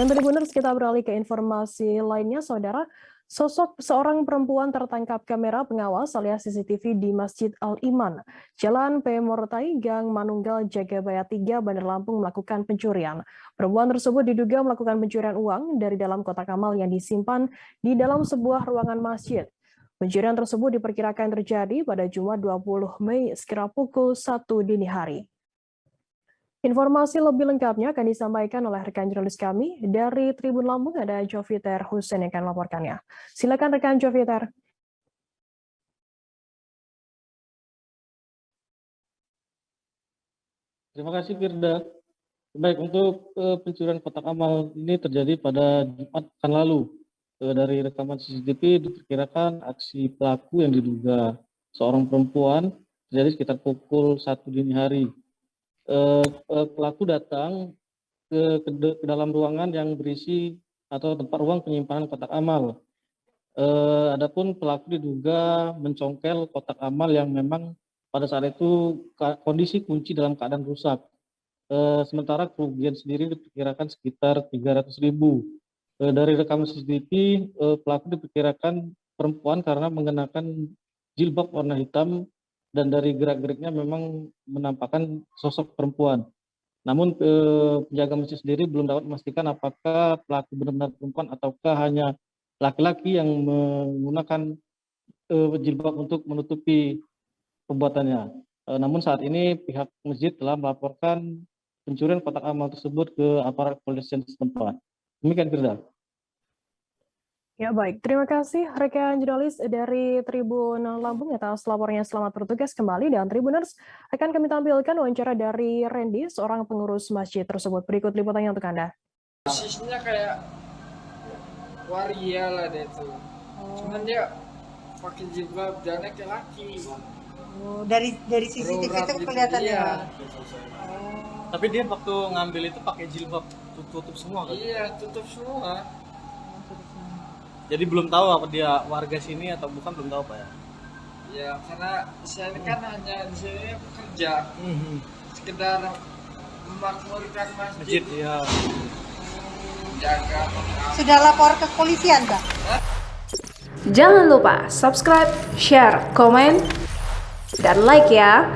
Dan Tribuners, kita beralih ke informasi lainnya, Saudara. Sosok seorang perempuan tertangkap kamera pengawas alias CCTV di Masjid Al-Iman, Jalan P. Morotai, Gang Manunggal, Jagabaya 3, Bandar Lampung melakukan pencurian. Perempuan tersebut diduga melakukan pencurian uang dari dalam kotak amal yang disimpan di dalam sebuah ruangan masjid. Pencurian tersebut diperkirakan terjadi pada Jumat 20 Mei sekira pukul 1 dini hari. Informasi lebih lengkapnya akan disampaikan oleh rekan jurnalis kami dari Tribun Lampung, ada Joviter Hussein yang akan melaporkannya. Silakan rekan Joviter. Terima kasih Firda. Baik, untuk pencurian kotak amal ini terjadi pada Jumat pekan lalu. Dari rekaman CCTV diperkirakan aksi pelaku yang diduga seorang perempuan terjadi sekitar pukul 1 dini hari. Pelaku datang ke dalam ruangan yang berisi atau tempat ruang penyimpanan kotak amal. Adapun pelaku diduga mencongkel kotak amal yang memang pada saat itu kondisi kunci dalam keadaan rusak. Sementara kerugian sendiri diperkirakan sekitar 300.000. Dari rekaman CCTV, pelaku diperkirakan perempuan karena mengenakan jilbab warna hitam dan dari gerak-geriknya memang menampakkan sosok perempuan. Namun penjaga masjid sendiri belum dapat memastikan apakah pelaku benar-benar perempuan ataukah hanya laki-laki yang menggunakan jilbab untuk menutupi perbuatannya. Namun saat ini pihak masjid telah melaporkan pencurian kotak amal tersebut ke aparat kepolisian setempat. Demikian Firda. Ya baik, terima kasih rekan jurnalis dari Tribun Lampung atas laporannya. Selamat bertugas kembali, dan Tribuners akan kami tampilkan wawancara dari Randy, seorang pengurus masjid tersebut. Berikut liputannya untuk Anda. Posisinya kayak waria lah dia tuh. Cuman dia pakai jilbab, jalannya kayak laki. Oh, dari CCTV itu kelihatan ya. Tapi dia waktu ngambil itu pakai jilbab tutup semua kan? Iya, tutup semua. Jadi belum tahu apa dia warga sini atau bukan, belum tahu Pak ya? Ya, karena saya kan hanya di sini bekerja. Sekedar memakmurkan masjid. Ya. Jaga. Sudah lapor ke kepolisian, Pak? Jangan lupa subscribe, share, komen, dan like ya.